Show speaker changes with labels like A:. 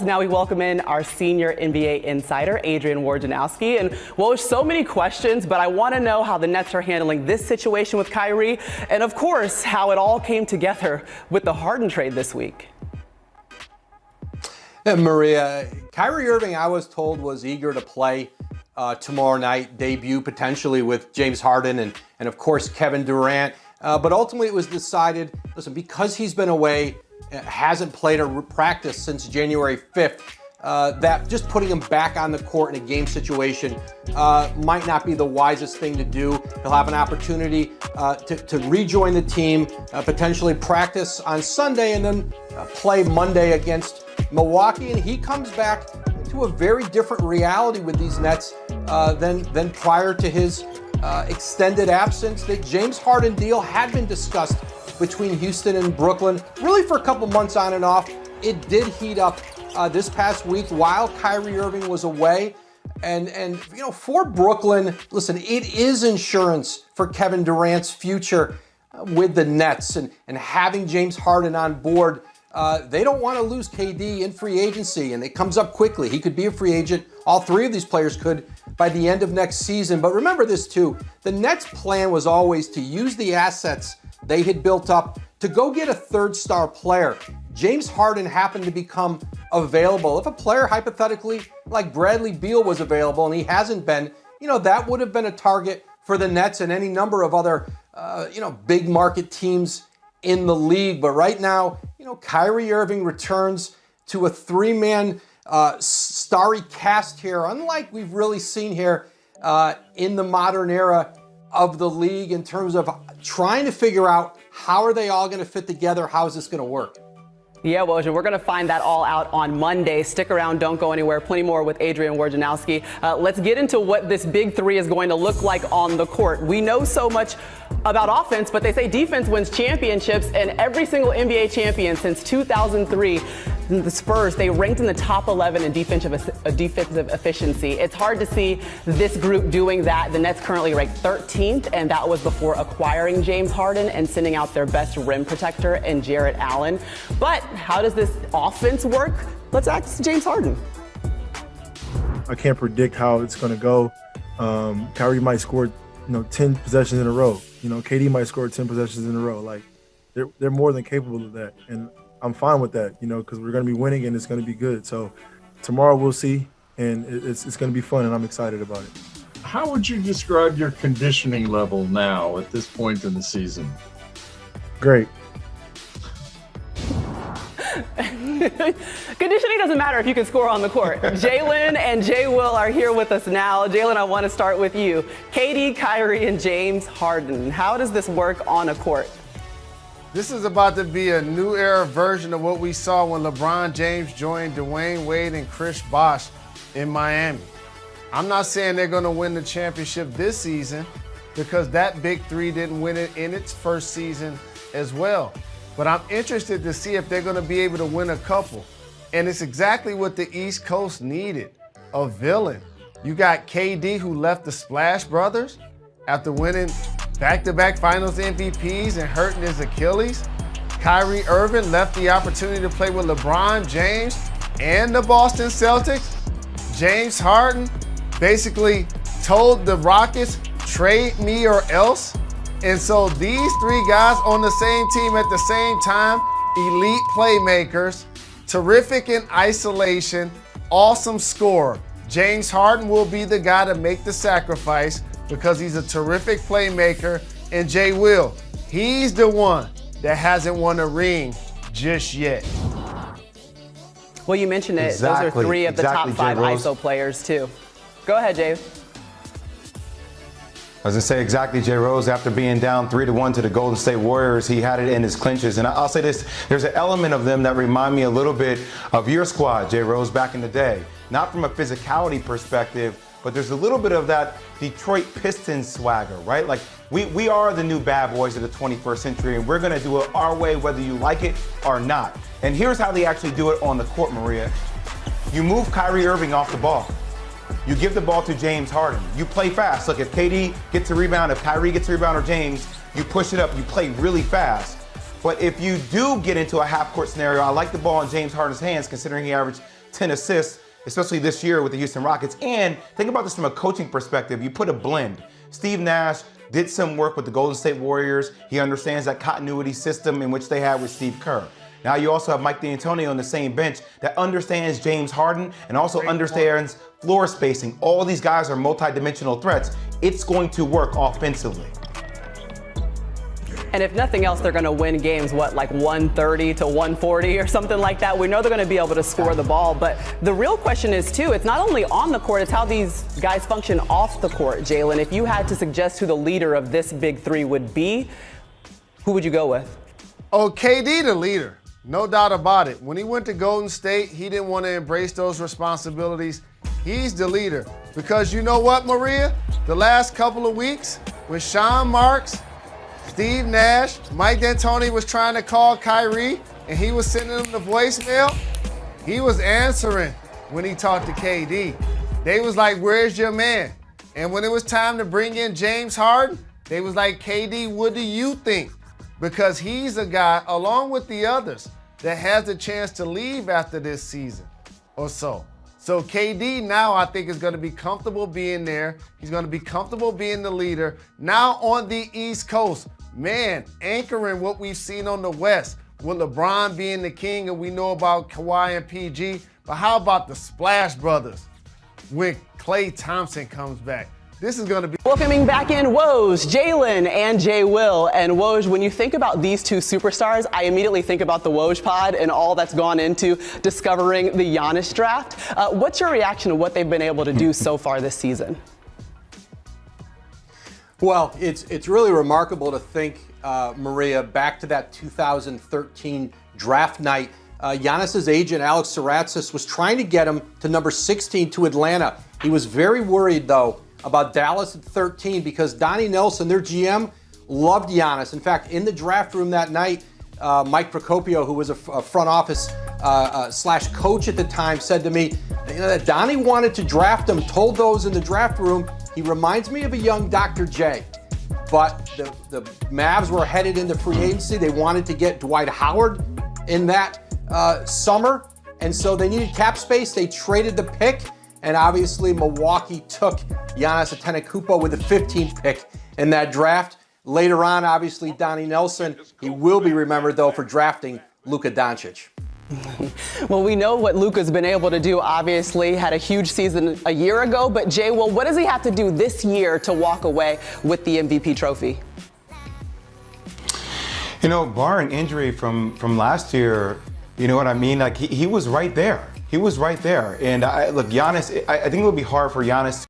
A: Now we welcome in our senior NBA insider, Adrian Wojnarowski. And well, there's so many questions, but I want to know how the Nets are handling this situation with Kyrie, and of course, how it all came together with the Harden trade this week.
B: And Maria, Kyrie Irving, I was told, was eager to play tomorrow night, debut potentially with James Harden and of course Kevin Durant. But ultimately it was decided, listen, because he's been away, hasn't played or practiced since January 5th, that just putting him back on the court in a game situation might not be the wisest thing to do. He'll have an opportunity to rejoin the team, potentially practice on Sunday, and then play Monday against Milwaukee. And he comes back to a very different reality with these Nets than prior to his extended absence. The James Harden deal had been discussed between Houston and Brooklyn, really for a couple months on and off. It did heat up this past week while Kyrie Irving was away. And you know, for Brooklyn, listen, it is insurance for Kevin Durant's future with the Nets, and having James Harden on board. They don't want to lose KD in free agency, and it comes up quickly. He could be a free agent. All three of these players could by the end of next season. But remember this too, the Nets' plan was always to use the assets they had built up to go get a third star player. James Harden happened to become available. If a player hypothetically like Bradley Beal was available and he hasn't been, you know, that would have been a target for the Nets and any number of other, big market teams in the league. But right now, you know, Kyrie Irving returns to a three-man starry cast here, unlike we've really seen here in the modern era of the league, in terms of trying to figure out how are they all going to fit together, how is this going to work.
A: Yeah, Woj, we're going to find that all out on Monday. Stick around, don't go anywhere. Plenty more with Adrian Wojnarowski. Let's get into what this big three is going to look like on the court. We know so much about offense, but they say defense wins championships, and every single NBA champion since 2003, the Spurs, they ranked in the top 11 in defensive efficiency. It's hard to see this group doing that. The Nets currently ranked 13th, and that was before acquiring James Harden and sending out their best rim protector in Jarrett Allen. But how does this offense work? Let's ask James Harden.
C: I can't predict how it's going to go. Kyrie might score, 10 possessions in a row. KD might score 10 possessions in a row. Like, they're more than capable of that. And I'm fine with that, because we're going to be winning and it's going to be good. So tomorrow we'll see, and it's going to be fun, and I'm excited about it.
D: How would you describe your conditioning level now at this point in the season?
C: Great.
A: Conditioning doesn't matter if you can score on the court. Jalen and Jay Will are here with us now. Jalen, I want to start with you. KD, Kyrie, and James Harden. How does this work on a court?
E: This is about to be a new era version of what we saw when LeBron James joined Dwayne Wade and Chris Bosh in Miami. I'm not saying they're going to win the championship this season, because that big three didn't win it in its first season as well. But I'm interested to see if they're going to be able to win a couple. And it's exactly what the East Coast needed, a villain. You got KD, who left the Splash Brothers after winning back-to-back finals MVPs and hurting his Achilles. Kyrie Irving left the opportunity to play with LeBron James and the Boston Celtics. James Harden basically told the Rockets, trade me or else. And so these three guys on the same team at the same time, elite playmakers, terrific in isolation, awesome scorer. James Harden will be the guy to make the sacrifice because he's a terrific playmaker. And Jay Will, he's the one that hasn't won a ring just yet.
A: Well, you mentioned it. Those are three of the top five ISO players, too. Go ahead, Jay.
F: I was going to say exactly, Jay Rose, after being down 3-1 to the Golden State Warriors, he had it in his clinches. And I'll say this, there's an element of them that remind me a little bit of your squad, Jay Rose, back in the day. Not from a physicality perspective, but there's a little bit of that Detroit Pistons swagger, right? Like, we are the new bad boys of the 21st century, and we're going to do it our way, whether you like it or not. And here's how they actually do it on the court, Maria. You move Kyrie Irving off the ball. You give the ball to James Harden. You play fast. Look, if KD gets a rebound, if Kyrie gets a rebound, or James, you push it up, you play really fast. But if you do get into a half-court scenario, I like the ball in James Harden's hands, considering he averaged 10 assists, especially this year with the Houston Rockets. And think about this from a coaching perspective. You put a blend. Steve Nash did some work with the Golden State Warriors. He understands that continuity system in which they had with Steve Kerr. Now you also have Mike D'Antoni on the same bench that understands James Harden and also understands floor spacing. All these guys are multi-dimensional threats. It's going to work offensively.
A: And if nothing else, they're going to win games, like 130 to 140 or something like that. We know they're going to be able to score the ball. But the real question is, too, it's not only on the court, it's how these guys function off the court, Jalen. If you had to suggest who the leader of this big three would be, who would you go with?
E: Oh, KD the leader. No doubt about it. When he went to Golden State, he didn't want to embrace those responsibilities. He's the leader. Because you know what, Maria? The last couple of weeks, with Sean Marks, Steve Nash, Mike D'Antoni was trying to call Kyrie, and he was sending him the voicemail, he was answering when he talked to KD. They was like, where's your man? And when it was time to bring in James Harden, they was like, KD, what do you think? Because he's a guy, along with the others, that has a chance to leave after this season or so. So KD now, I think, is going to be comfortable being there. He's going to be comfortable being the leader. Now on the East Coast, man, anchoring what we've seen on the West, with LeBron being the king, and we know about Kawhi and PG. But how about the Splash Brothers when Klay Thompson comes back? This is going to be...
A: Welcoming back in Woj, Jalen, and Jay Will. And Woj, when you think about these two superstars, I immediately think about the Woj pod and all that's gone into discovering the Giannis draft. What's your reaction to what they've been able to do so far this season?
B: Well, it's really remarkable to think, Maria, back to that 2013 draft night. Giannis's agent, Alex Saratsas, was trying to get him to number 16 to Atlanta. He was very worried, though, about Dallas at 13 because Donnie Nelson, their GM, loved Giannis. In fact, in the draft room that night, Mike Procopio, who was a front office slash coach at the time, said to me, that Donnie wanted to draft him, told those in the draft room, he reminds me of a young Dr. J. But the Mavs were headed into free agency. They wanted to get Dwight Howard in that summer, and so they needed cap space. They traded the pick. And obviously, Milwaukee took Giannis Antetokounmpo with the 15th pick in that draft. Later on, obviously, Donnie Nelson, he will be remembered, though, for drafting Luka Doncic.
A: Well, we know what Luka's been able to do, obviously. Had a huge season a year ago. But, Jay, well, what does he have to do this year to walk away with the MVP trophy?
F: You know, barring injury from last year, you know what I mean? Like, he was right there. He was right there. And look, Giannis, I think it would be hard for Giannis